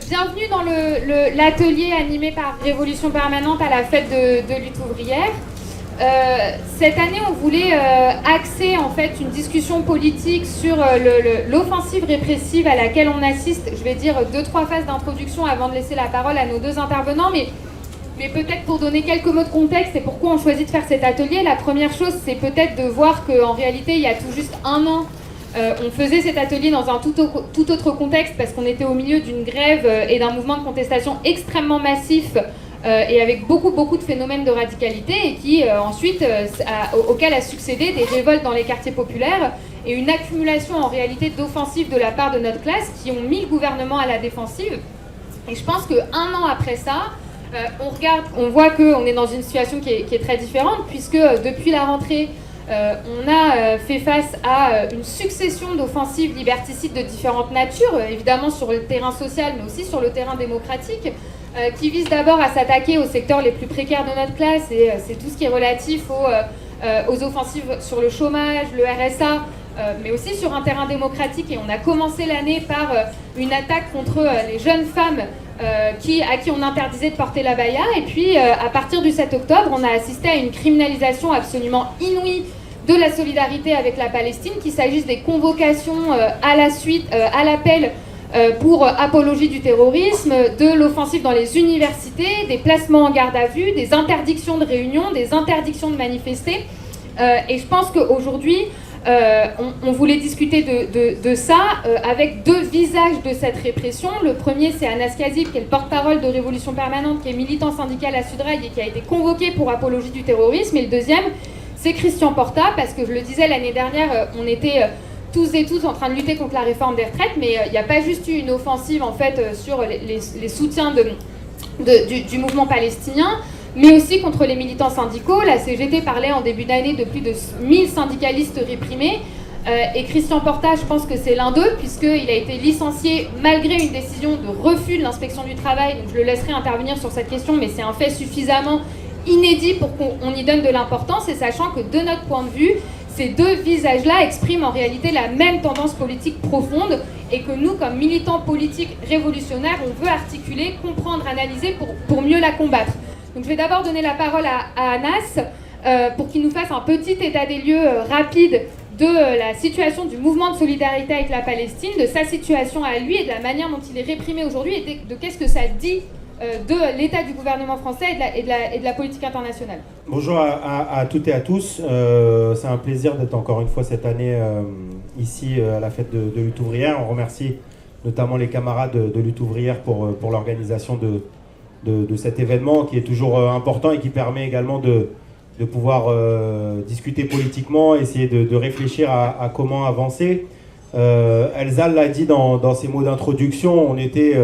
Bienvenue dans l'atelier animé par Révolution Permanente à la fête de lutte ouvrière. Cette année, on voulait axer en fait une discussion politique sur l'offensive répressive à laquelle on assiste. Je vais dire 2-3 phases d'introduction avant de laisser la parole à nos deux intervenants, mais peut-être pour donner quelques mots de contexte et pourquoi on choisit de faire cet atelier. La première chose, c'est peut-être de voir qu'en réalité, il y a tout juste un an, on faisait cet atelier dans un tout autre contexte parce qu'on était au milieu d'une grève et d'un mouvement de contestation extrêmement massif et avec beaucoup de phénomènes de radicalité et qui ensuite, auquel a succédé des révoltes dans les quartiers populaires et une accumulation en réalité d'offensives de la part de notre classe qui ont mis le gouvernement à la défensive. Et je pense qu'un an après ça, on voit qu'on est dans une situation qui est très différente puisque depuis la rentrée, on a fait face à une succession d'offensives liberticides de différentes natures, évidemment sur le terrain social, mais aussi sur le terrain démocratique, qui visent d'abord à s'attaquer aux secteurs les plus précaires de notre classe, et c'est tout ce qui est relatif aux offensives sur le chômage, le RSA, mais aussi sur un terrain démocratique. Et on a commencé l'année par une attaque contre les jeunes femmes à qui on interdisait de porter l'abaya. Et puis, à partir du 7 octobre, on a assisté à une criminalisation absolument inouïe de la solidarité avec la Palestine, qu'il s'agisse des convocations à la suite, à l'appel pour apologie du terrorisme, de l'offensive dans les universités, des placements en garde à vue, des interdictions de réunion, des interdictions de manifester. Et je pense qu'aujourd'hui, on voulait discuter de ça avec deux visages de cette répression. Le premier, c'est Anas Kazib, qui est le porte-parole de Révolution Permanente, qui est militant syndical à Sudrail et qui a été convoqué pour apologie du terrorisme. Et le deuxième, c'est Christian Porta, parce que je le disais l'année dernière, on était tous et toutes en train de lutter contre la réforme des retraites, mais il n'y a pas juste eu une offensive en fait sur les soutiens du mouvement palestinien, mais aussi contre les militants syndicaux. La CGT parlait en début d'année de plus de 1000 syndicalistes réprimés, et Christian Porta, je pense que c'est l'un d'eux, puisqu'il a été licencié malgré une décision de refus de l'inspection du travail. Donc je le laisserai intervenir sur cette question, mais c'est un fait suffisamment inédit pour qu'on y donne de l'importance, et sachant que de notre point de vue, ces deux visages-là expriment en réalité la même tendance politique profonde et que nous, comme militants politiques révolutionnaires, on veut articuler, comprendre, analyser pour mieux la combattre. Donc je vais d'abord donner la parole à Anas pour qu'il nous fasse un petit état des lieux rapide de la situation du mouvement de solidarité avec la Palestine, de sa situation à lui et de la manière dont il est réprimé aujourd'hui et de qu'est-ce que ça dit de l'état du gouvernement français et de la politique internationale. Bonjour à toutes et à tous. C'est un plaisir d'être encore une fois cette année ici à la fête de lutte ouvrière. On remercie notamment les camarades de lutte ouvrière pour l'organisation de cet événement qui est toujours important et qui permet également de pouvoir discuter politiquement, essayer de réfléchir à comment avancer. Elsa l'a dit dans ses mots d'introduction, on était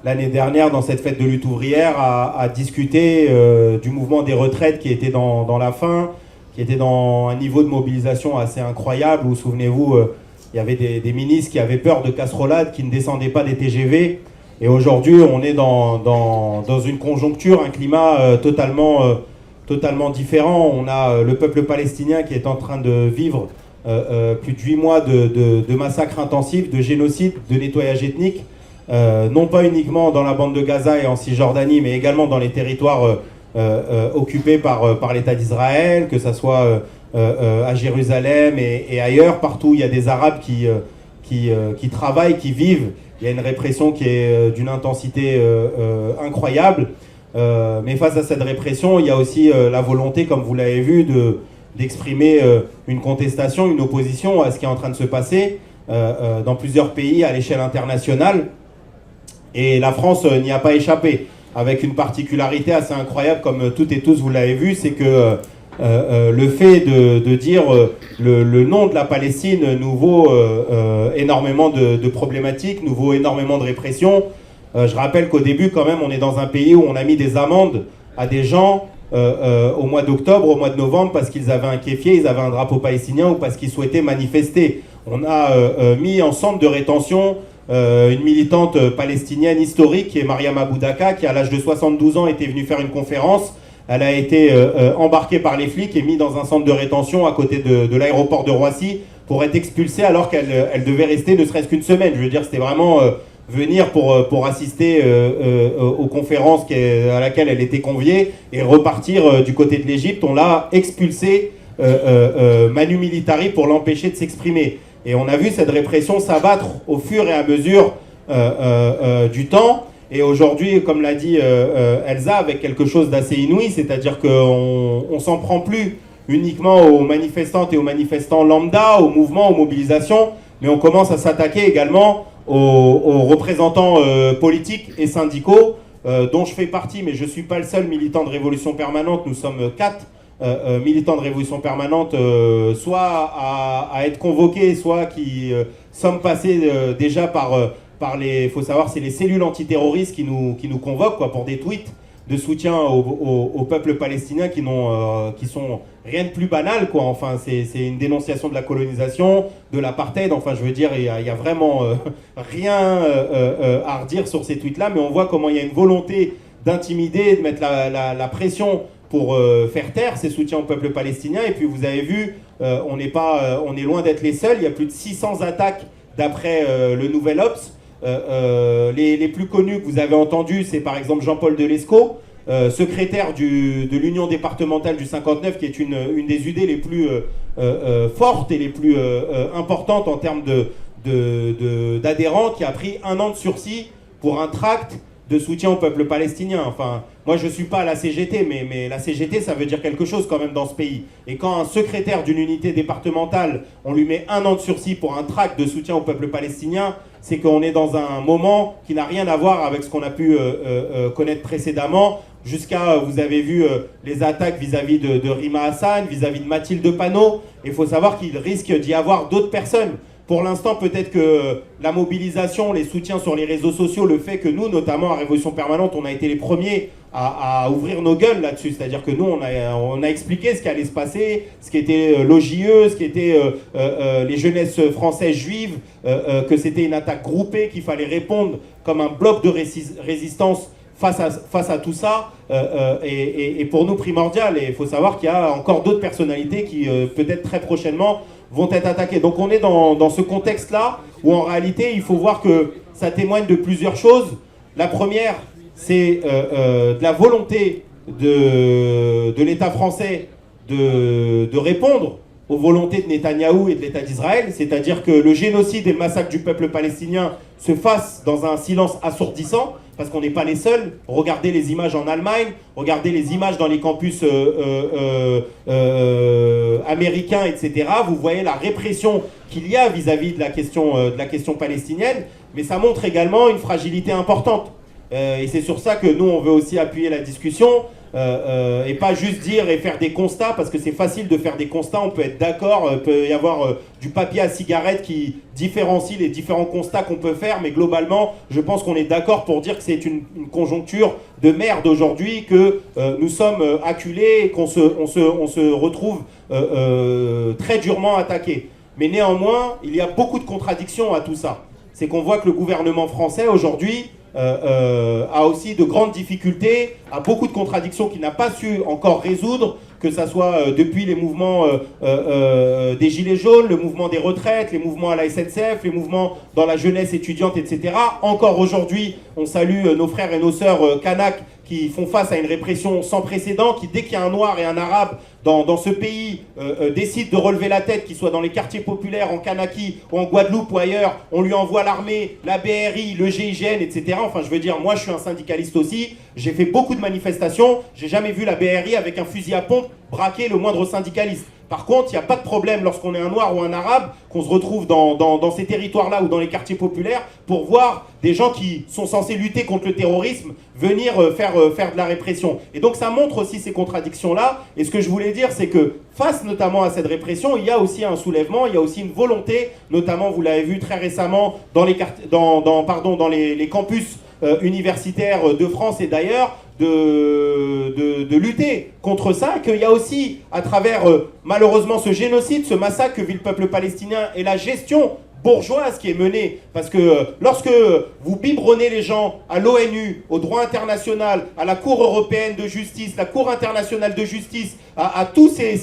l'année dernière dans cette fête de lutte ouvrière à discuter du mouvement des retraites qui était dans la fin, qui était dans un niveau de mobilisation assez incroyable où, souvenez-vous, il y avait des ministres qui avaient peur de casserolades, qui ne descendaient pas des TGV. Et aujourd'hui, on est dans une conjoncture, un climat totalement différent. On a le peuple palestinien qui est en train de vivre plus de 8 mois de massacres intensifs, de génocide, de nettoyage ethnique. Non pas uniquement dans la bande de Gaza et en Cisjordanie, mais également dans les territoires occupés par l'État d'Israël, que ce soit à Jérusalem et ailleurs, partout où il y a des Arabes qui travaillent, qui vivent. Il y a une répression qui est d'une intensité incroyable. Mais face à cette répression, il y a aussi la volonté, comme vous l'avez vu, d'exprimer une contestation, une opposition à ce qui est en train de se passer dans plusieurs pays à l'échelle internationale. Et la France n'y a pas échappé, avec une particularité assez incroyable, comme toutes et tous vous l'avez vu, c'est que le fait de dire le nom de la Palestine nous vaut énormément de problématiques, nous vaut énormément de répression. Je rappelle qu'au début, quand même, on est dans un pays où on a mis des amendes à des gens au mois d'octobre, au mois de novembre, parce qu'ils avaient un kéfier, ils avaient un drapeau palestinien ou parce qu'ils souhaitaient manifester. On a mis en centre de rétention une militante palestinienne historique qui est Mariam Aboudaka, qui à l'âge de 72 ans était venue faire une conférence. Elle a été embarquée par les flics et mise dans un centre de rétention à côté de l'aéroport de Roissy pour être expulsée alors qu'elle devait rester ne serait-ce qu'une semaine. Je veux dire, c'était vraiment venir pour assister aux conférences à laquelle elle était conviée et repartir du côté de l'Égypte. On l'a expulsée manu militari pour l'empêcher de s'exprimer. Et on a vu cette répression s'abattre au fur et à mesure du temps. Et aujourd'hui, comme l'a dit Elsa, avec quelque chose d'assez inouï, c'est-à-dire qu'on ne s'en prend plus uniquement aux manifestantes et aux manifestants lambda, aux mouvements, aux mobilisations, mais on commence à s'attaquer également aux représentants politiques et syndicaux, dont je fais partie, mais je ne suis pas le seul militant de Révolution Permanente. Nous sommes 4 militants de Révolution Permanente, soit à être convoqués, soit qui sommes passés déjà par les, il faut savoir, c'est les cellules antiterroristes qui nous convoquent quoi, pour des tweets de soutien au peuple palestinien qui sont rien de plus banal, quoi. Enfin, c'est une dénonciation de la colonisation, de l'apartheid. Enfin, je veux dire, il y a vraiment rien à redire sur ces tweets-là, mais on voit comment il y a une volonté d'intimider, de mettre la pression pour faire taire ces soutiens au peuple palestinien. Et puis, vous avez vu, on est loin d'être les seuls. Il y a plus de 600 attaques d'après le Nouvel Obs. Les plus connus que vous avez entendus, c'est par exemple Jean-Paul Delescaux, secrétaire de l'Union départementale du 59, qui est une des UD les plus fortes et les plus importantes en termes d'adhérents, qui a pris 1 an de sursis pour un tract de soutien au peuple palestinien. Enfin, moi je ne suis pas à la CGT, mais la CGT ça veut dire quelque chose quand même dans ce pays. Et quand un secrétaire d'une unité départementale, on lui met 1 an de sursis pour un tract de soutien au peuple palestinien, c'est qu'on est dans un moment qui n'a rien à voir avec ce qu'on a pu connaître précédemment. Jusqu'à, vous avez vu les attaques vis-à-vis de Rima Hassan, vis-à-vis de Mathilde Panot. Et il faut savoir qu'il risque d'y avoir d'autres personnes. Pour l'instant, peut-être que la mobilisation, les soutiens sur les réseaux sociaux, le fait que nous, notamment à Révolution Permanente, on a été les premiers à ouvrir nos gueules là-dessus. C'est-à-dire que nous, on a expliqué ce qui allait se passer, ce qui était l'OJE, ce qui était les jeunesses françaises juives, que c'était une attaque groupée, qu'il fallait répondre comme un bloc de résistance face à tout ça, et pour nous primordial. Et il faut savoir qu'il y a encore d'autres personnalités qui, peut-être très prochainement, vont être attaquées. Donc on est dans ce contexte-là, où en réalité, il faut voir que ça témoigne de plusieurs choses. La première, c'est de la volonté de l'État français de répondre aux volontés de Netanyahou et de l'État d'Israël, c'est-à-dire que le génocide et le massacre du peuple palestinien se fassent dans un silence assourdissant, parce qu'on n'est pas les seuls. Regardez les images en Allemagne, regardez les images dans les campus américains, etc. Vous voyez la répression qu'il y a vis-à-vis de la question palestinienne, mais ça montre également une fragilité importante. Et c'est sur ça que nous, on veut aussi appuyer la discussion, et pas juste dire et faire des constats, parce que c'est facile de faire des constats, on peut être d'accord, il peut y avoir du papier à cigarette qui différencie les différents constats qu'on peut faire, mais globalement, je pense qu'on est d'accord pour dire que c'est une conjoncture de merde aujourd'hui, que nous sommes acculés et qu'on se retrouve très durement attaqués. Mais néanmoins, il y a beaucoup de contradictions à tout ça. C'est qu'on voit que le gouvernement français aujourd'hui a aussi de grandes difficultés, a beaucoup de contradictions qu'il n'a pas su encore résoudre, que ça soit depuis les mouvements des Gilets jaunes, le mouvement des retraites, les mouvements à la SNCF, les mouvements dans la jeunesse étudiante, etc. Encore aujourd'hui, on salue nos frères et nos sœurs kanaks qui font face à une répression sans précédent, qui dès qu'il y a un noir et un arabe dans ce pays décide de relever la tête, qu'il soit dans les quartiers populaires, en Kanaki, ou en Guadeloupe ou ailleurs, on lui envoie l'armée, la BRI, le GIGN, etc. Enfin, je veux dire, moi je suis un syndicaliste aussi, j'ai fait beaucoup de manifestations, j'ai jamais vu la BRI avec un fusil à pompe braquer le moindre syndicaliste. Par contre, il n'y a pas de problème lorsqu'on est un noir ou un arabe, qu'on se retrouve dans ces territoires-là ou dans les quartiers populaires pour voir des gens qui sont censés lutter contre le terrorisme venir faire de la répression. Et donc ça montre aussi ces contradictions-là. Et ce que je voulais dire, c'est que face notamment à cette répression, il y a aussi un soulèvement, il y a aussi une volonté, notamment vous l'avez vu très récemment dans les campus universitaires de France et d'ailleurs, de lutter contre ça, qu'il y a aussi, à travers malheureusement ce génocide, ce massacre que vit le peuple palestinien et la gestion bourgeoise qui est menée. Parce que lorsque vous biberonnez les gens à l'ONU, au droit international, à la Cour européenne de justice, la Cour internationale de justice, à tous ces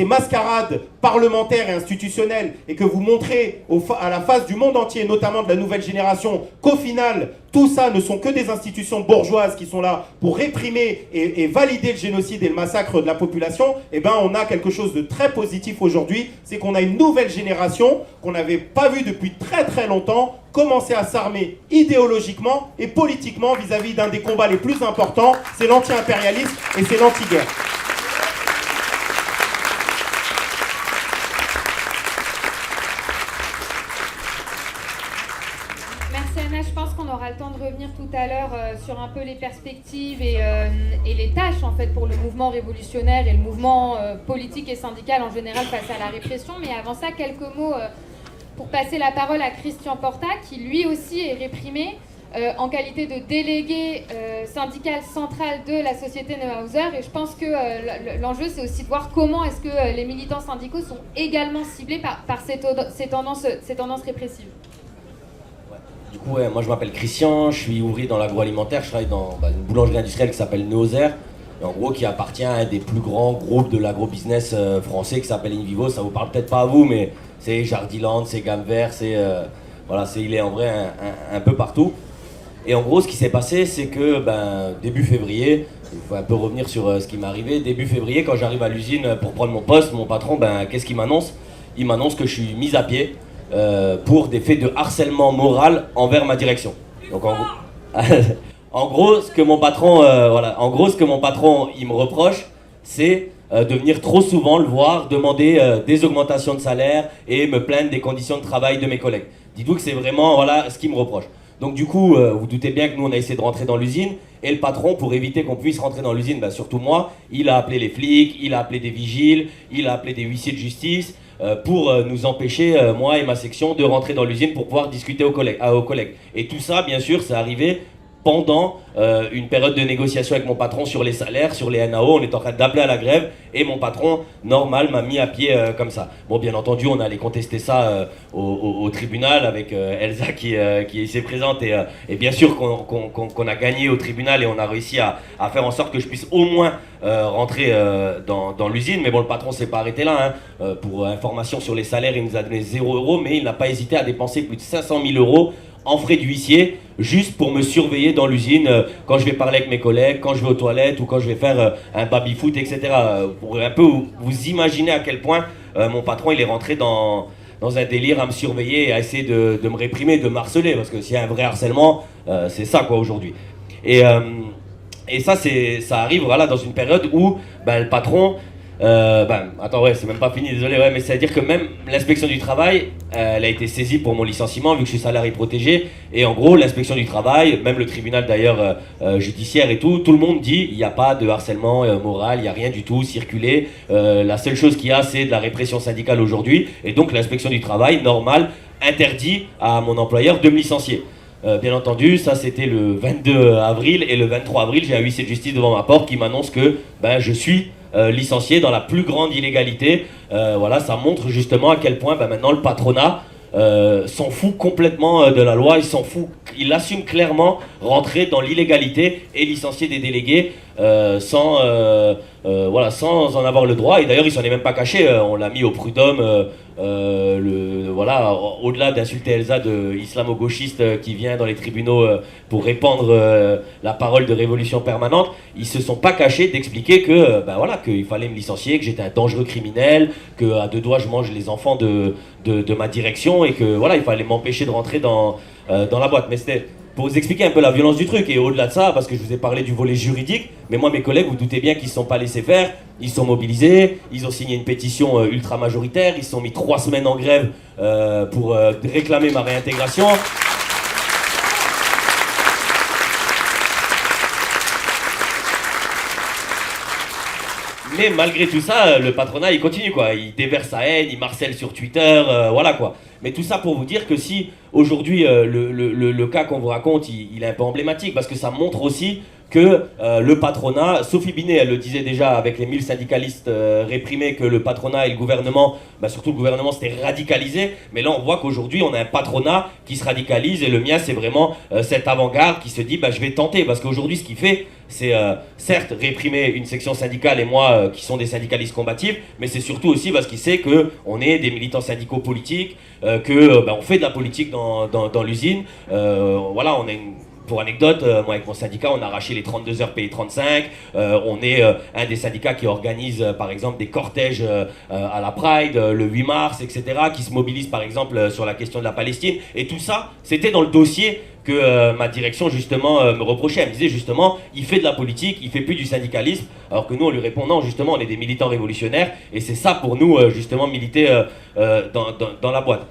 mascarades parlementaires et institutionnelles, et que vous montrez à la face du monde entier, notamment de la nouvelle génération, qu'au final, tout ça ne sont que des institutions bourgeoises qui sont là pour réprimer et valider le génocide et le massacre de la population, eh ben on a quelque chose de très positif aujourd'hui, c'est qu'on a une nouvelle génération qu'on n'avait pas vue depuis très très longtemps, commencer à s'armer idéologiquement et politiquement vis-à-vis d'un des combats les plus importants, c'est l'anti-impérialisme et c'est l'anti-guerre. Merci Anna, je pense qu'on aura le temps de revenir tout à l'heure sur un peu les perspectives et les tâches en fait pour le mouvement révolutionnaire et le mouvement politique et syndical en général face à la répression, mais avant ça quelques mots pour passer la parole à Christian Porta, qui lui aussi est réprimé en qualité de délégué syndical central de la société Neuhauser. Et je pense que l'enjeu, c'est aussi de voir comment est-ce que les militants syndicaux sont également ciblés par ces tendances répressives. Du coup, moi je m'appelle Christian, je suis ouvrier dans l'agroalimentaire, je travaille dans une boulangerie industrielle qui s'appelle Neuhauser, et en gros qui appartient à un des plus grands groupes de l'agrobusiness français qui s'appelle Invivo. Ça vous parle peut-être pas à vous, mais c'est Jardiland, c'est Gamme Vert, il est en vrai un peu partout. Et en gros, ce qui s'est passé, c'est que début février, il faut un peu revenir sur ce qui m'est arrivé. Début février, quand j'arrive à l'usine pour prendre mon poste, mon patron, qu'est-ce qu'il m'annonce ? Il m'annonce que je suis mis à pied pour des faits de harcèlement moral envers ma direction. Donc en gros, ce que mon patron, il me reproche, c'est de venir trop souvent le voir, demander des augmentations de salaire et me plaindre des conditions de travail de mes collègues. Dites-vous que c'est vraiment ce qu'il me reproche. Donc du coup, vous doutez bien que nous on a essayé de rentrer dans l'usine, et le patron, pour éviter qu'on puisse rentrer dans l'usine, surtout moi, il a appelé les flics, il a appelé des vigiles, il a appelé des huissiers de justice pour nous empêcher, moi et ma section, de rentrer dans l'usine pour pouvoir discuter aux collègues. Et tout ça, bien sûr, c'est arrivé pendant une période de négociation avec mon patron sur les salaires, sur les NAO. On est en train d'appeler à la grève et mon patron, normal, m'a mis à pied comme ça. Bon, bien entendu, on allait contester ça au tribunal avec Elsa qui s'est présente et bien sûr qu'on a gagné au tribunal et on a réussi à faire en sorte que je puisse au moins rentrer dans l'usine. Mais bon, le patron s'est pas arrêté là. Pour information sur les salaires, il nous a donné 0 €, mais il n'a pas hésité à dépenser plus de 500 000 € en frais d'huissier, juste pour me surveiller dans l'usine quand je vais parler avec mes collègues, quand je vais aux toilettes ou quand je vais faire un baby-foot, etc. Pour un peu vous imaginer à quel point mon patron il est rentré dans un délire à me surveiller et à essayer de me réprimer, de me harceler, parce que s'il y a un vrai harcèlement, c'est ça quoi aujourd'hui. Et ça arrive dans une période où le patron... c'est même pas fini, désolé, mais c'est-à-dire que même l'inspection du travail, elle a été saisie pour mon licenciement, vu que je suis salarié protégé, et en gros, l'inspection du travail, même le tribunal d'ailleurs judiciaire et tout le monde dit, il n'y a pas de harcèlement moral, il n'y a rien du tout circulé, la seule chose qu'il y a, c'est de la répression syndicale aujourd'hui, et donc l'inspection du travail, normal, interdit à mon employeur de me licencier. Bien entendu, ça c'était le 22 avril, et le 23 avril, j'ai un huissier de justice devant ma porte qui m'annonce que je suis licencié dans la plus grande illégalité. Ça montre justement à quel point maintenant le patronat s'en fout complètement de la loi, il s'en fout, il assume clairement rentrer dans l'illégalité et licencier des délégués sans en avoir le droit. Et d'ailleurs il s'en est même pas caché, on l'a mis au prud'homme, au-delà d'insulter Elsa de islamo-gauchiste qui vient dans les tribunaux pour répandre la parole de révolution permanente, ils se sont pas cachés d'expliquer que qu'il fallait me licencier, que j'étais un dangereux criminel, que à 2 doigts je mange les enfants de ma direction et que il fallait m'empêcher de rentrer dans la boîte. Mais c'était pour vous expliquer un peu la violence du truc, et au-delà de ça, parce que je vous ai parlé du volet juridique, mais moi mes collègues, vous doutez bien qu'ils ne se sont pas laissés faire, ils sont mobilisés, ils ont signé une pétition ultra majoritaire, ils se sont mis 3 semaines en grève pour réclamer ma réintégration. Mais malgré tout ça, le patronat il continue quoi, il déverse sa haine, il harcèle sur Twitter, quoi. Mais tout ça pour vous dire que si aujourd'hui le cas qu'on vous raconte, il est un peu emblématique parce que ça montre aussi que le patronat, Sophie Binet, elle le disait déjà avec les 1000 syndicalistes réprimés, que le patronat et le gouvernement, surtout le gouvernement, s'était radicalisé. Mais là, on voit qu'aujourd'hui, on a un patronat qui se radicalise, et le mien, c'est vraiment cette avant-garde qui se dit, je vais tenter. Parce qu'aujourd'hui, ce qu'il fait, c'est certes réprimer une section syndicale et moi, qui sont des syndicalistes combatifs, mais c'est surtout aussi parce qu'il sait qu'on est des militants syndicaux politiques, on fait de la politique dans l'usine. Voilà, on est pour anecdote, moi avec mon syndicat, on a arraché les 32 heures payées 35. On est un des syndicats qui organise par exemple des cortèges à la Pride le 8 mars, etc., qui se mobilise par exemple sur la question de la Palestine. Et tout ça, c'était dans le dossier que ma direction justement me reprochait. Elle me disait justement, il fait de la politique, il fait plus du syndicalisme, alors que nous on lui répond non, justement on est des militants révolutionnaires, et c'est ça pour nous justement militer dans la boîte.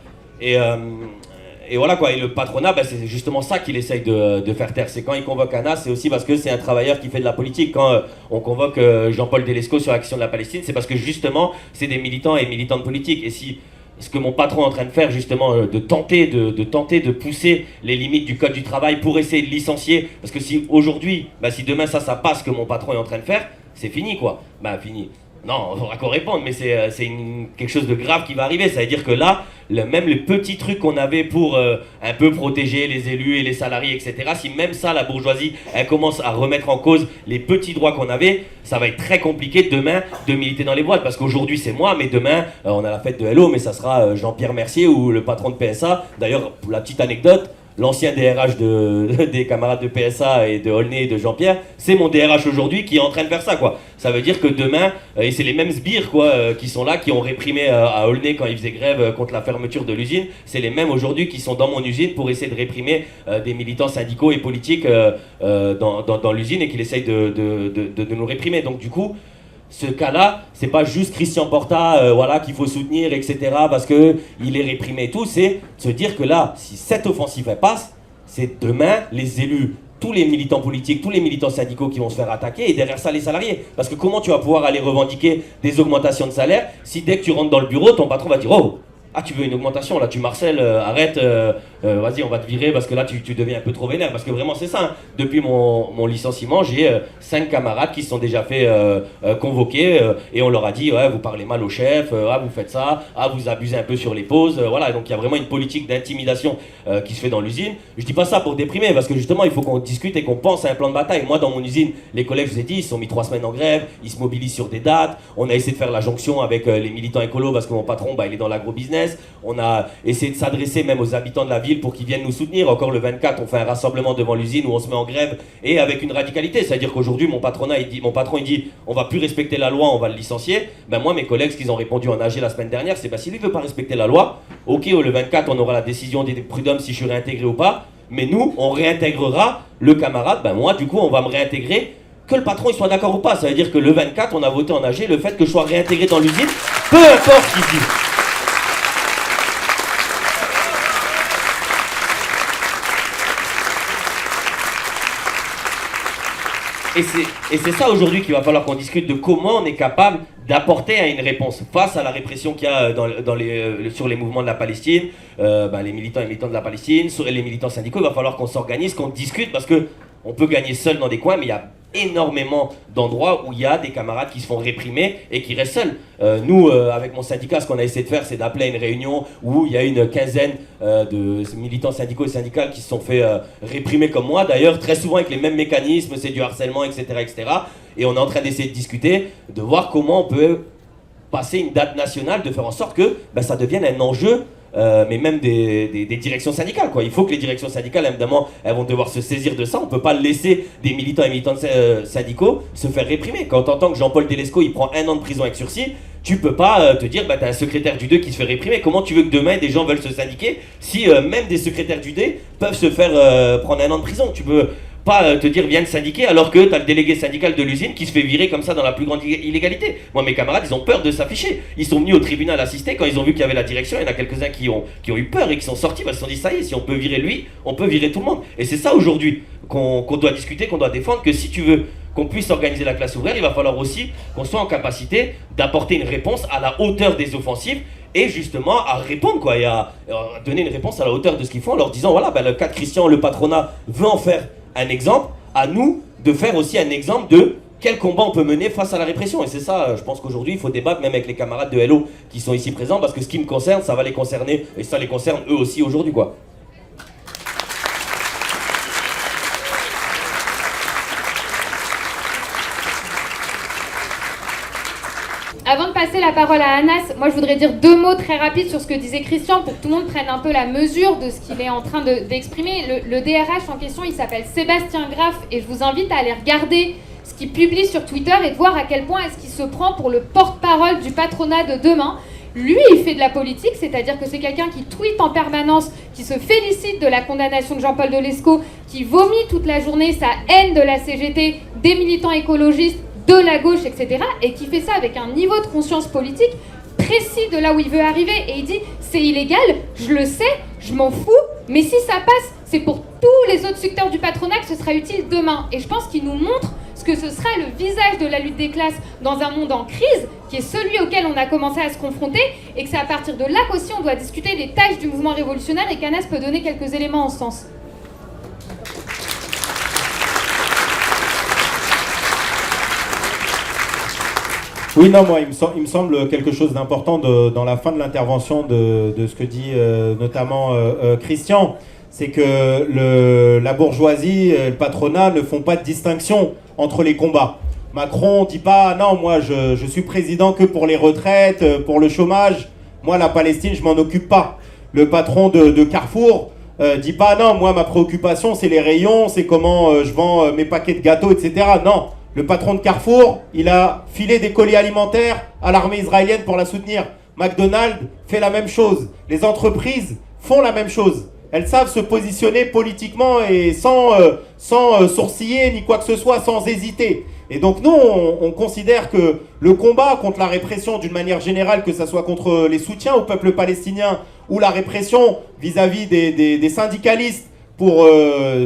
Et voilà quoi, et le patronat, c'est justement ça qu'il essaye de faire taire. C'est quand il convoque Anas, c'est aussi parce que c'est un travailleur qui fait de la politique. Quand on convoque Jean-Paul Delesco sur la question de la Palestine, c'est parce que justement, c'est des militants et militantes politiques. Et si ce que mon patron est en train de faire, justement, de tenter de pousser les limites du code du travail pour essayer de licencier, parce que si aujourd'hui, si demain ça passe, ce que mon patron est en train de faire, c'est fini quoi. Fini. Non, on va qu'on réponde, mais c'est quelque chose de grave qui va arriver. Ça veut dire que là, même les petits trucs qu'on avait pour un peu protéger les élus et les salariés, etc., si même ça, la bourgeoisie, elle commence à remettre en cause les petits droits qu'on avait, ça va être très compliqué demain de militer dans les boîtes. Parce qu'aujourd'hui, c'est moi, mais demain, on a la fête de Hello, mais ça sera Jean-Pierre Mercier ou le patron de PSA. D'ailleurs, pour la petite anecdote, l'ancien DRH des camarades de PSA et de Aulnay et de Jean-Pierre, c'est mon DRH aujourd'hui qui est en train de faire ça quoi. Ça veut dire que demain, et c'est les mêmes sbires quoi, qui sont là, qui ont réprimé à Aulnay quand ils faisaient grève contre la fermeture de l'usine, c'est les mêmes aujourd'hui qui sont dans mon usine pour essayer de réprimer des militants syndicaux et politiques dans l'usine et qui essayent de nous réprimer. Donc du coup, ce cas-là, c'est pas juste Christian Porta qu'il faut soutenir, etc., parce qu'il est réprimé et tout, c'est de se dire que là, si cette offensive elle passe, c'est demain les élus, tous les militants politiques, tous les militants syndicaux qui vont se faire attaquer, et derrière ça les salariés. Parce que comment tu vas pouvoir aller revendiquer des augmentations de salaire si dès que tu rentres dans le bureau, ton patron va dire « Oh, tu veux une augmentation, là tu marcelles, arrête, vas-y on va te virer parce que là tu deviens un peu trop vénère ». Parce que vraiment c'est ça, hein. Depuis mon licenciement, j'ai 5 camarades qui se sont déjà fait convoquer et on leur a dit « Ouais, vous parlez mal au chef, vous faites ça, vous abusez un peu sur les pauses ». Voilà, donc il y a vraiment une politique d'intimidation qui se fait dans l'usine. Je dis pas ça pour déprimer parce que justement il faut qu'on discute et qu'on pense à un plan de bataille. Moi dans mon usine, les collègues, je vous ai dit, ils se sont mis 3 semaines en grève, ils se mobilisent sur des dates. On a essayé de faire la jonction avec les militants écolos parce que mon patron il est dans l'agro-business. On a essayé de s'adresser même aux habitants de la ville pour qu'ils viennent nous soutenir. Encore le 24, on fait un rassemblement devant l'usine où on se met en grève et avec une radicalité. C'est-à-dire qu'aujourd'hui, mon patron il dit on va plus respecter la loi, on va le licencier. Moi, mes collègues, ce qu'ils ont répondu en AG la semaine dernière, c'est si lui veut pas respecter la loi, ok, le 24, on aura la décision des prud'hommes si je suis réintégré ou pas. Mais nous, on réintégrera le camarade. Moi, du coup, on va me réintégrer. Que le patron il soit d'accord ou pas. Ça veut dire que le 24, on a voté en AG le fait que je sois réintégré dans l'usine, peu importe ce qu'il dit. Et c'est ça aujourd'hui qu'il va falloir qu'on discute de comment on est capable d'apporter à une réponse face à la répression qu'il y a sur les mouvements de la Palestine, les militants et militantes de la Palestine, sur les militants syndicaux. Il va falloir qu'on s'organise, qu'on discute parce que on peut gagner seul dans des coins, mais il y a énormément d'endroits où il y a des camarades qui se font réprimer et qui restent seuls. Nous, avec mon syndicat, ce qu'on a essayé de faire, c'est d'appeler à une réunion où il y a une quinzaine de militants syndicaux et syndicales qui se sont fait réprimer comme moi, d'ailleurs, très souvent avec les mêmes mécanismes, c'est du harcèlement, etc., etc. Et on est en train d'essayer de discuter, de voir comment on peut passer une date nationale, de faire en sorte que ça devienne un enjeu. Mais même des directions syndicales quoi. Il faut que les directions syndicales évidemment elles vont devoir se saisir de ça. On peut pas laisser des militants et militantes syndicaux se faire réprimer. Quand t'entends que Jean-Paul Delesco il prend 1 an de prison avec sursis, tu peux pas te dire t'as un secrétaire du 2 qui se fait réprimer. Comment tu veux que demain des gens veulent se syndiquer si même des secrétaires du 2 peuvent se faire prendre 1 an de prison? Tu peux pas te dire viens te syndiquer alors que t'as le délégué syndical de l'usine qui se fait virer comme ça dans la plus grande illégalité. Moi mes camarades ils ont peur de s'afficher. Ils sont venus au tribunal assister quand ils ont vu qu'il y avait la direction. Il y en a quelques-uns qui ont eu peur et qui sont sortis parce qu'ils se sont dit ça y est, si on peut virer lui, on peut virer tout le monde. Et c'est ça aujourd'hui qu'on doit discuter, qu'on doit défendre, que si tu veux qu'on puisse organiser la classe ouvrière, il va falloir aussi qu'on soit en capacité d'apporter une réponse à la hauteur des offensives et justement à répondre quoi, et à donner une réponse à la hauteur de ce qu'ils font en leur disant voilà le cas de Christian, le patronat veut en faire un exemple, à nous de faire aussi un exemple de quel combat on peut mener face à la répression. Et c'est ça, je pense qu'aujourd'hui, il faut débattre même avec les camarades de Hello qui sont ici présents, parce que ce qui me concerne, ça va les concerner, et ça les concerne eux aussi aujourd'hui, quoi. Avant de passer la parole à Anas, moi je voudrais dire 2 mots très rapides sur ce que disait Christian pour que tout le monde prenne un peu la mesure de ce qu'il est en train d'exprimer. Le DRH en question, il s'appelle Sébastien Graff et je vous invite à aller regarder ce qu'il publie sur Twitter et de voir à quel point est-ce qu'il se prend pour le porte-parole du patronat de demain. Lui, il fait de la politique, c'est-à-dire que c'est quelqu'un qui tweete en permanence, qui se félicite de la condamnation de Jean-Paul Delesco, qui vomit toute la journée sa haine de la CGT, des militants écologistes, de la gauche, etc. et qui fait ça avec un niveau de conscience politique précis de là où il veut arriver. Et il dit, c'est illégal, je le sais, je m'en fous, mais si ça passe, c'est pour tous les autres secteurs du patronat que ce sera utile demain. Et je pense qu'il nous montre ce que ce sera le visage de la lutte des classes dans un monde en crise, qui est celui auquel on a commencé à se confronter, et que c'est à partir de là qu'aussi on doit discuter des tâches du mouvement révolutionnaire, et qu'Anas peut donner quelques éléments en ce sens. Oui, non, moi, il me semble quelque chose d'important dans la fin de l'intervention de ce que dit notamment Christian, c'est que la bourgeoisie, le patronat ne font pas de distinction entre les combats. Macron ne dit pas « Non, moi, je suis président que pour les retraites, pour le chômage. Moi, la Palestine, je m'en occupe pas. » Le patron de Carrefour dit pas « Non, moi, ma préoccupation, c'est les rayons, c'est comment je vends mes paquets de gâteaux, etc. » Non. Le patron de Carrefour, il a filé des colis alimentaires à l'armée israélienne pour la soutenir. McDonald's fait la même chose. Les entreprises font la même chose. Elles savent se positionner politiquement et sans sourciller ni quoi que ce soit, sans hésiter. Et donc nous, on considère que le combat contre la répression d'une manière générale, que ce soit contre les soutiens au peuple palestinien ou la répression vis-à-vis des syndicalistes, pour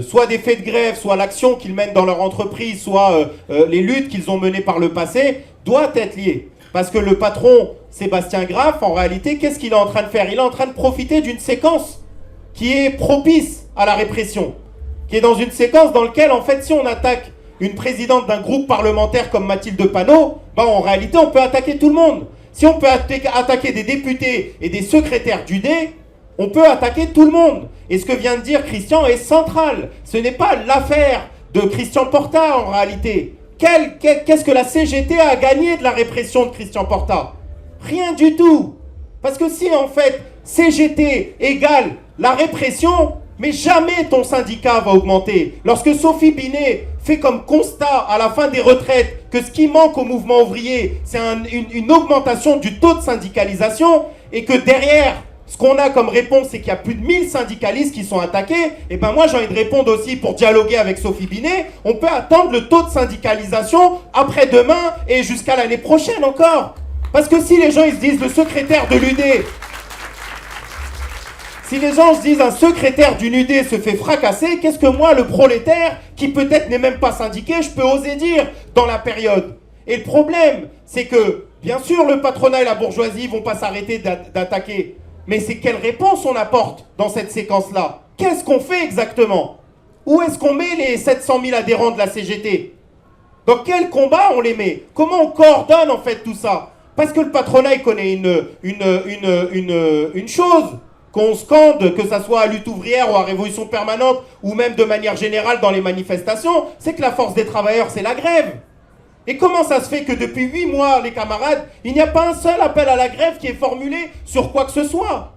soit des faits de grève, soit l'action qu'ils mènent dans leur entreprise, soit les luttes qu'ils ont menées par le passé, doit être lié. Parce que le patron Sébastien Graff, en réalité, qu'est-ce qu'il est en train de faire? Il est en train de profiter d'une séquence qui est propice à la répression, qui est dans une séquence dans laquelle, en fait, si on attaque une présidente d'un groupe parlementaire comme Mathilde Panot, ben, en réalité, on peut attaquer tout le monde. Si on peut attaquer des députés et des secrétaires d'UD, on peut attaquer tout le monde. Et ce que vient de dire Christian est central. Ce n'est pas l'affaire de Christian Porta en réalité. Qu'est-ce que la CGT a gagné de la répression de Christian Porta? Rien du tout. Parce que si en fait CGT égale la répression, mais jamais ton syndicat va augmenter. Lorsque Sophie Binet fait comme constat à la fin des retraites que ce qui manque au mouvement ouvrier, c'est une augmentation du taux de syndicalisation, et que derrière, ce qu'on a comme réponse, c'est qu'il y a plus de 1000 syndicalistes qui sont attaqués. Et ben moi, j'ai envie de répondre aussi, pour dialoguer avec Sophie Binet, on peut attendre le taux de syndicalisation après-demain et jusqu'à l'année prochaine encore. Parce que si les gens ils se disent le secrétaire de l'UD, si les gens se disent un secrétaire d'une UD se fait fracasser, qu'est-ce que moi, le prolétaire, qui peut-être n'est même pas syndiqué, je peux oser dire dans la période? Et le problème, c'est que, bien sûr, le patronat et la bourgeoisie vont pas s'arrêter d'attaquer. Mais c'est quelle réponse on apporte dans cette séquence-là? Qu'est-ce qu'on fait exactement? Où est-ce qu'on met les 700 000 adhérents de la CGT? Dans quel combat on les met? Comment on coordonne en fait tout ça? Parce que le patronat il connaît une chose qu'on scande, que ça soit à Lutte ouvrière ou à Révolution permanente, ou même de manière générale dans les manifestations, c'est que la force des travailleurs, c'est la grève. Et comment ça se fait que depuis 8 mois, les camarades, il n'y a pas un seul appel à la grève qui est formulé sur quoi que ce soit?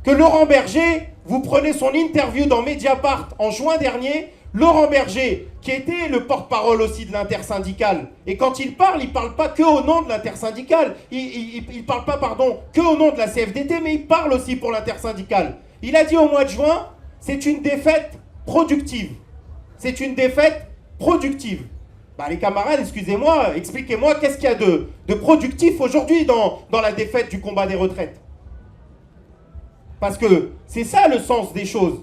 Que Laurent Berger, vous prenez son interview dans Mediapart en juin dernier, Laurent Berger, qui était le porte-parole aussi de l'intersyndicale, et quand il parle pas que au nom de l'intersyndicale, il parle pas, que au nom de la CFDT, mais il parle aussi pour l'intersyndicale. Il a dit au mois de juin, c'est une défaite productive. C'est une défaite productive. Bah les camarades, excusez-moi, expliquez-moi qu'est-ce qu'il y a de productif aujourd'hui dans la défaite du combat des retraites. Parce que c'est ça le sens des choses.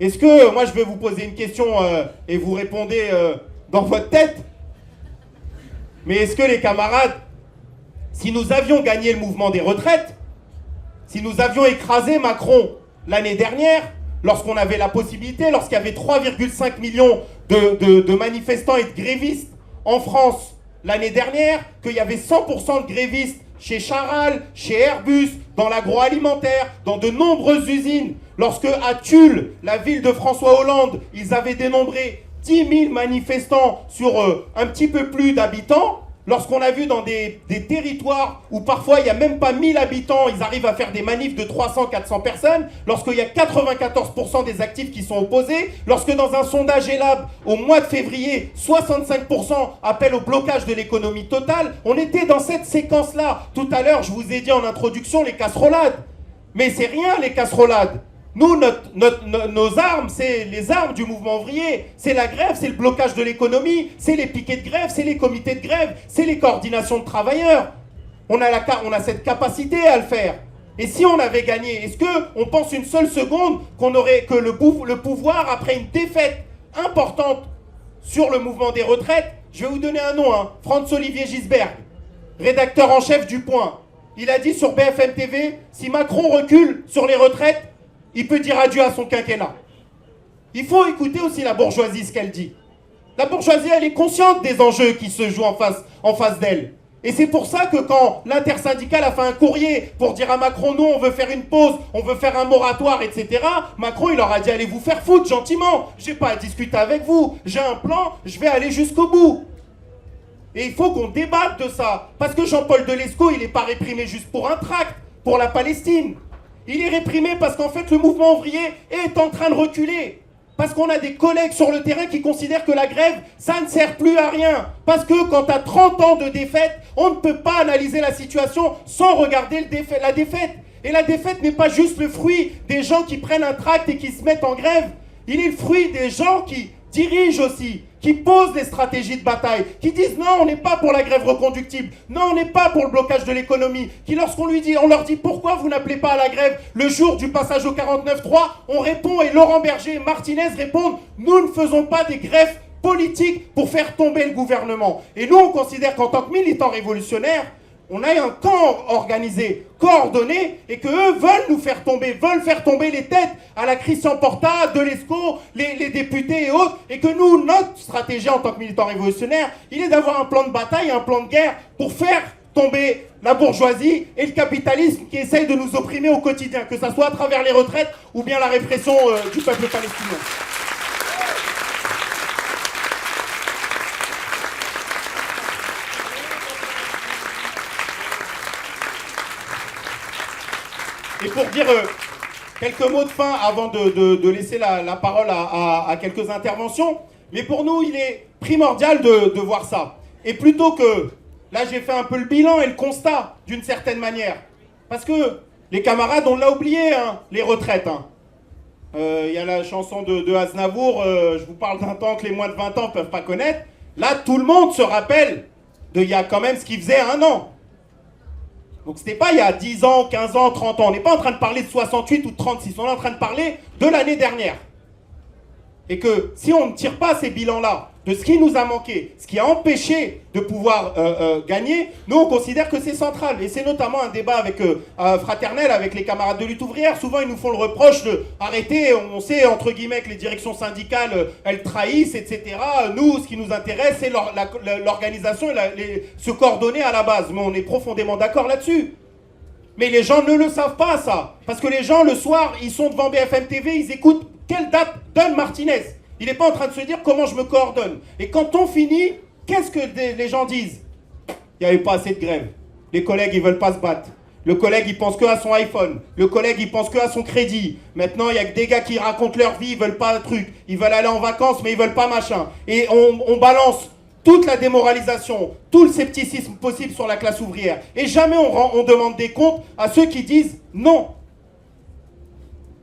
Est-ce que, moi je vais vous poser une question et vous répondez dans votre tête, mais est-ce que les camarades, si nous avions gagné le mouvement des retraites, si nous avions écrasé Macron l'année dernière, lorsqu'on avait la possibilité, lorsqu'il y avait 3,5 millions de manifestants et de grévistes en France l'année dernière, qu'il y avait 100% de grévistes chez Charal, chez Airbus, dans l'agroalimentaire, dans de nombreuses usines. Lorsque à Tulle, la ville de François Hollande, ils avaient dénombré 10 000 manifestants sur un petit peu plus d'habitants, lorsqu'on a vu dans des territoires où parfois il n'y a même pas 1000 habitants, ils arrivent à faire des manifs de 300-400 personnes, lorsqu'il y a 94% des actifs qui sont opposés, lorsque dans un sondage ELAB, au mois de février, 65% appellent au blocage de l'économie totale, on était dans cette séquence-là. Tout à l'heure, je vous ai dit en introduction les casserolades. Mais c'est rien les casserolades. Nous, nos armes, c'est les armes du mouvement ouvrier. C'est la grève, c'est le blocage de l'économie, c'est les piquets de grève, c'est les comités de grève, c'est les coordinations de travailleurs. On a cette capacité à le faire. Et si on avait gagné, est-ce qu'on pense une seule seconde que le pouvoir, après une défaite importante sur le mouvement des retraites, je vais vous donner un nom, hein, Franz-Olivier Gisberg, rédacteur en chef du Point. Il a dit sur BFM TV, si Macron recule sur les retraites, il peut dire adieu à son quinquennat. Il faut écouter aussi la bourgeoisie, ce qu'elle dit. La bourgeoisie, elle est consciente des enjeux qui se jouent en face d'elle. Et c'est pour ça que quand l'intersyndicale a fait un courrier pour dire à Macron, nous, on veut faire une pause, on veut faire un moratoire, etc., Macron, il leur a dit, allez vous faire foutre gentiment. J'ai pas à discuter avec vous. J'ai un plan, je vais aller jusqu'au bout. Et il faut qu'on débatte de ça. Parce que Jean-Paul Delescaux, il n'est pas réprimé juste pour un tract, pour la Palestine. Il est réprimé parce qu'en fait, le mouvement ouvrier est en train de reculer. Parce qu'on a des collègues sur le terrain qui considèrent que la grève, ça ne sert plus à rien. Parce que quand tu as 30 ans de défaite, on ne peut pas analyser la situation sans regarder la défaite. Et la défaite n'est pas juste le fruit des gens qui prennent un tract et qui se mettent en grève. Il est le fruit des gens qui dirigent aussi, qui posent des stratégies de bataille, qui disent non, on n'est pas pour la grève reconductible, non, on n'est pas pour le blocage de l'économie, qui lorsqu'on leur dit pourquoi vous n'appelez pas à la grève le jour du passage au 49.3, on répond, et Laurent Berger et Martinez répondent, nous ne faisons pas des grèves politiques pour faire tomber le gouvernement. Et nous, on considère qu'en tant que militants révolutionnaires, on a un camp organisé, coordonné, et qu'eux veulent nous faire tomber, veulent faire tomber les têtes à la Christian Porta, Delescaux, les députés et autres, et que nous, notre stratégie en tant que militants révolutionnaires, il est d'avoir un plan de bataille, un plan de guerre pour faire tomber la bourgeoisie et le capitalisme qui essaye de nous opprimer au quotidien, que ce soit à travers les retraites ou bien la répression du peuple palestinien. Et pour dire quelques mots de fin avant de laisser la parole à quelques interventions, mais pour nous, il est primordial de voir ça. Et plutôt que, là j'ai fait un peu le bilan et le constat, d'une certaine manière. Parce que les camarades, on l'a oublié, hein, les retraites. Y a la chanson de Aznavour, je vous parle d'un temps que les moins de 20 ans ne peuvent pas connaître. Là, tout le monde se rappelle il y a quand même ce qu'il faisait un an. Donc c'était pas il y a 10 ans, 15 ans, 30 ans. On n'est pas en train de parler de 68 ou de 36. On est en train de parler de l'année dernière. Et que si on ne tire pas ces bilans-là, de ce qui nous a manqué, ce qui a empêché de pouvoir gagner, nous on considère que c'est central. Et c'est notamment un débat fraternel avec les camarades de lutte ouvrière. Souvent ils nous font le reproche de arrêter, on sait entre guillemets que les directions syndicales, elles trahissent, etc. Nous, ce qui nous intéresse, c'est l'organisation et se coordonner à la base. Mais on est profondément d'accord là-dessus. Mais les gens ne le savent pas ça. Parce que les gens le soir, ils sont devant BFM TV, ils écoutent quelle date donne Martinez. Il n'est pas en train de se dire comment je me coordonne. Et quand on finit, qu'est-ce que les gens disent? Il n'y avait pas assez de grève. Les collègues, ils veulent pas se battre. Le collègue, il pense que à son iPhone. Le collègue, il pense que à son crédit. Maintenant, il y a que des gars qui racontent leur vie, ils veulent pas un truc. Ils veulent aller en vacances, mais ils veulent pas machin. Et on balance toute la démoralisation, tout le scepticisme possible sur la classe ouvrière. Et jamais on demande des comptes à ceux qui disent non.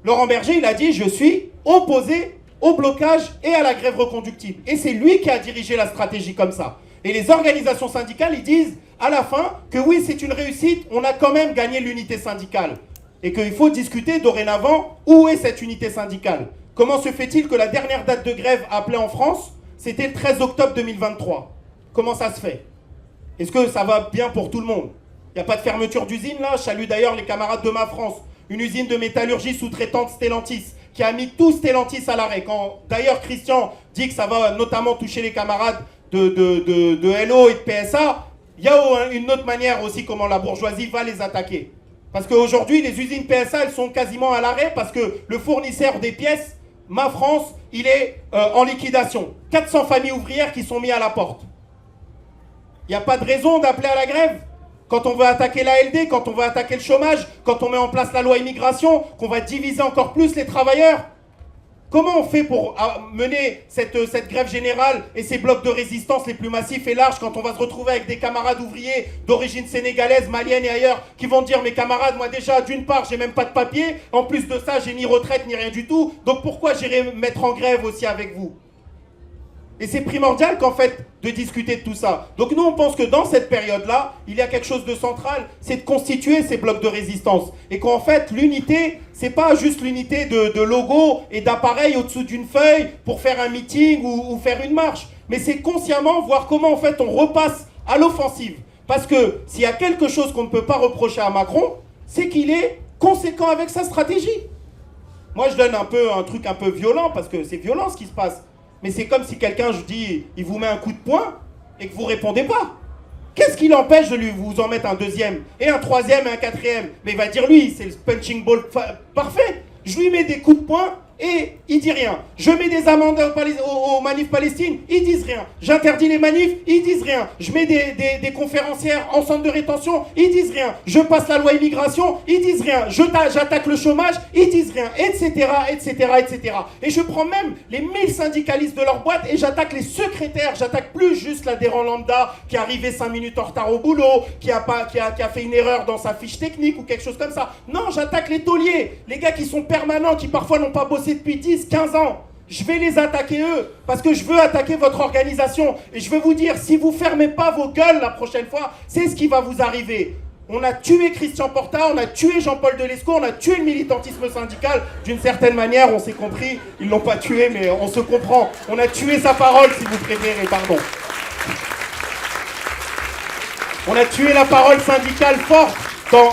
Laurent Berger, il a dit, je suis opposé au blocage et à la grève reconductible. Et c'est lui qui a dirigé la stratégie comme ça. Et les organisations syndicales, ils disent à la fin que oui, c'est une réussite, on a quand même gagné l'unité syndicale. Et qu'il faut discuter dorénavant où est cette unité syndicale. Comment se fait-il que la dernière date de grève appelée en France, c'était le 13 octobre 2023 ? Comment ça se fait ? Est-ce que ça va bien pour tout le monde ? Il n'y a pas de fermeture d'usine là ? Je salue d'ailleurs les camarades de Ma France. Une usine de métallurgie sous-traitante Stellantis qui a mis tout Stellantis à l'arrêt. Quand d'ailleurs Christian dit que ça va notamment toucher les camarades de LO et de PSA, il y a une autre manière aussi comment la bourgeoisie va les attaquer. Parce qu'aujourd'hui, les usines PSA, elles sont quasiment à l'arrêt parce que le fournisseur des pièces, Ma France, il est en liquidation. 400 familles ouvrières qui sont mises à la porte. Il n'y a pas de raison d'appeler à la grève. Quand on veut attaquer l'ALD, quand on veut attaquer le chômage, quand on met en place la loi immigration, qu'on va diviser encore plus les travailleurs. Comment on fait pour mener cette grève générale et ces blocs de résistance les plus massifs et larges quand on va se retrouver avec des camarades ouvriers d'origine sénégalaise, malienne et ailleurs qui vont dire « Mes camarades, moi déjà, d'une part, j'ai même pas de papier, en plus de ça, j'ai ni retraite ni rien du tout, donc pourquoi j'irai me mettre en grève aussi avec vous ?» Et c'est primordial qu'en fait de discuter de tout ça. Donc nous on pense que dans cette période-là, il y a quelque chose de central, c'est de constituer ces blocs de résistance. Et qu'en fait l'unité, c'est pas juste l'unité de logo et d'appareils au-dessous d'une feuille pour faire un meeting ou faire une marche. Mais c'est consciemment voir comment en fait on repasse à l'offensive. Parce que s'il y a quelque chose qu'on ne peut pas reprocher à Macron, c'est qu'il est conséquent avec sa stratégie. Moi je donne un truc un peu violent parce que c'est violent ce qui se passe. Mais c'est comme si quelqu'un, je dis, il vous met un coup de poing et que vous ne répondez pas. Qu'est-ce qui l'empêche de vous en mettre un deuxième, et un troisième, et un quatrième? Mais il va dire, lui, c'est le punching ball parfait. Je lui mets des coups de poing et il dit rien. Je mets des amendes aux manifs palestines, ils disent rien. J'interdis les manifs, ils disent rien. Je mets des conférencières en centre de rétention, ils disent rien. Je passe la loi immigration, ils disent rien. J'attaque le chômage, ils disent rien, etc., etc., etc. Et je prends même les 1000 syndicalistes de leur boîte et j'attaque les secrétaires. J'attaque plus juste l'adhérent lambda qui est arrivé 5 minutes en retard au boulot, qui a fait une erreur dans sa fiche technique ou quelque chose comme ça. Non, j'attaque les tauliers, les gars qui sont permanents, qui parfois n'ont pas bossé depuis 10, 15 ans. Je vais les attaquer eux, parce que je veux attaquer votre organisation. Et je veux vous dire, si vous fermez pas vos gueules la prochaine fois, c'est ce qui va vous arriver. On a tué Christian Porta, on a tué Jean-Paul Delesco, on a tué le militantisme syndical. D'une certaine manière, on s'est compris. Ils l'ont pas tué, mais on se comprend. On a tué sa parole, si vous préférez, pardon. On a tué la parole syndicale forte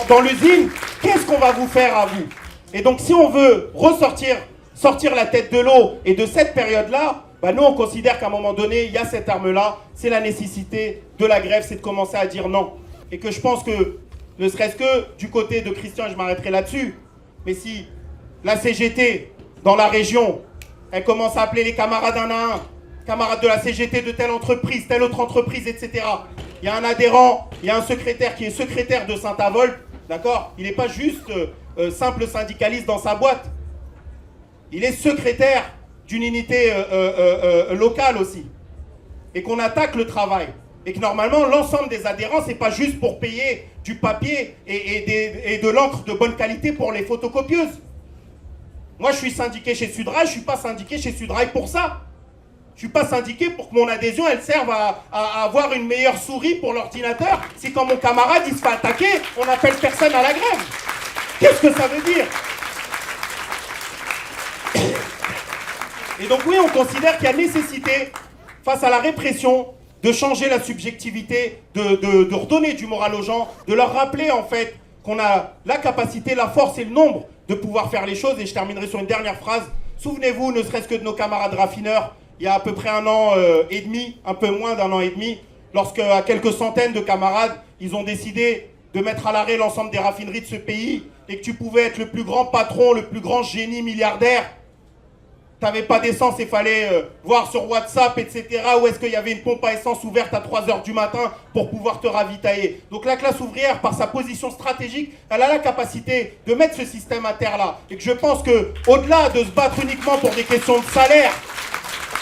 dans l'usine. Qu'est-ce qu'on va vous faire à vous? Et donc, si on veut sortir la tête de l'eau et de cette période-là, bah nous, on considère qu'à un moment donné, il y a cette arme-là, c'est la nécessité de la grève, c'est de commencer à dire non. Et que je pense que, ne serait-ce que du côté de Christian, je m'arrêterai là-dessus, mais si la CGT, dans la région, elle commence à appeler les camarades un à un, camarades de la CGT de telle entreprise, telle autre entreprise, etc. Il y a un adhérent, il y a un secrétaire qui est secrétaire de Saint-Avold, d'accord? Il n'est pas juste simple syndicaliste dans sa boîte. Il est secrétaire d'une unité locale aussi. Et qu'on attaque le travail. Et que normalement, l'ensemble des adhérents, c'est pas juste pour payer du papier et de l'encre de bonne qualité pour les photocopieuses. Moi, je suis syndiqué chez Sudrail, je suis pas syndiqué chez Sudrail pour ça. Je suis pas syndiqué pour que mon adhésion, elle serve à avoir une meilleure souris pour l'ordinateur. Si quand mon camarade, il se fait attaquer, on n'appelle personne à la grève. Qu'est-ce que ça veut dire? Et donc oui, on considère qu'il y a nécessité, face à la répression, de changer la subjectivité, de redonner du moral aux gens, de leur rappeler en fait qu'on a la capacité, la force et le nombre de pouvoir faire les choses. Et je terminerai sur une dernière phrase. Souvenez-vous, ne serait-ce que de nos camarades raffineurs, il y a à peu près 1 an et demi, un peu moins d'1 an et demi, lorsque à quelques centaines de camarades, ils ont décidé de mettre à l'arrêt l'ensemble des raffineries de ce pays et que tu pouvais être le plus grand patron, le plus grand génie milliardaire. T'avais pas d'essence, il fallait voir sur WhatsApp, etc. où est-ce qu'il y avait une pompe à essence ouverte à 3 h du matin pour pouvoir te ravitailler. Donc la classe ouvrière, par sa position stratégique, elle a la capacité de mettre ce système à terre là. Et que je pense que, au-delà de se battre uniquement pour des questions de salaire,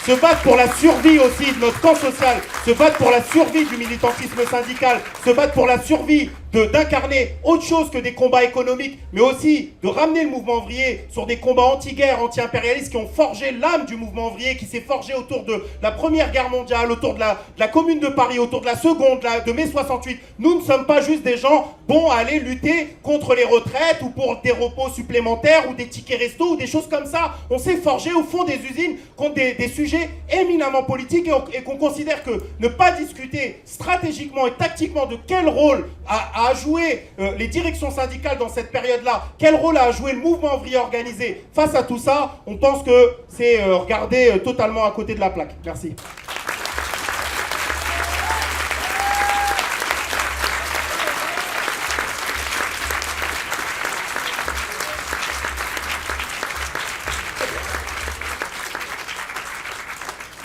se battre pour la survie aussi de notre camp social, se battre pour la survie du militantisme syndical, se battre pour la survie d'incarner autre chose que des combats économiques, mais aussi de ramener le mouvement ouvrier sur des combats anti-guerre, anti-impérialistes qui ont forgé l'âme du mouvement ouvrier, qui s'est forgé autour de la Première Guerre mondiale, autour de la Commune de Paris, autour de la Seconde, de mai 68. Nous ne sommes pas juste des gens bons à aller lutter contre les retraites ou pour des repos supplémentaires ou des tickets resto ou des choses comme ça. On s'est forgé au fond des usines contre des sujets éminemment politiques et qu'on considère que ne pas discuter stratégiquement et tactiquement de quel rôle à a joué les directions syndicales dans cette période-là? Quel rôle a joué le mouvement ouvrier organisé? Face à tout ça, on pense que c'est regarder totalement à côté de la plaque. Merci.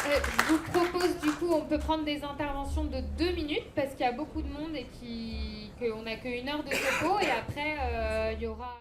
Je vous propose du coup, on peut prendre des interventions de 2 minutes parce qu'il y a beaucoup de monde et qu'on n'a qu'1 heure de topo et après il y aura...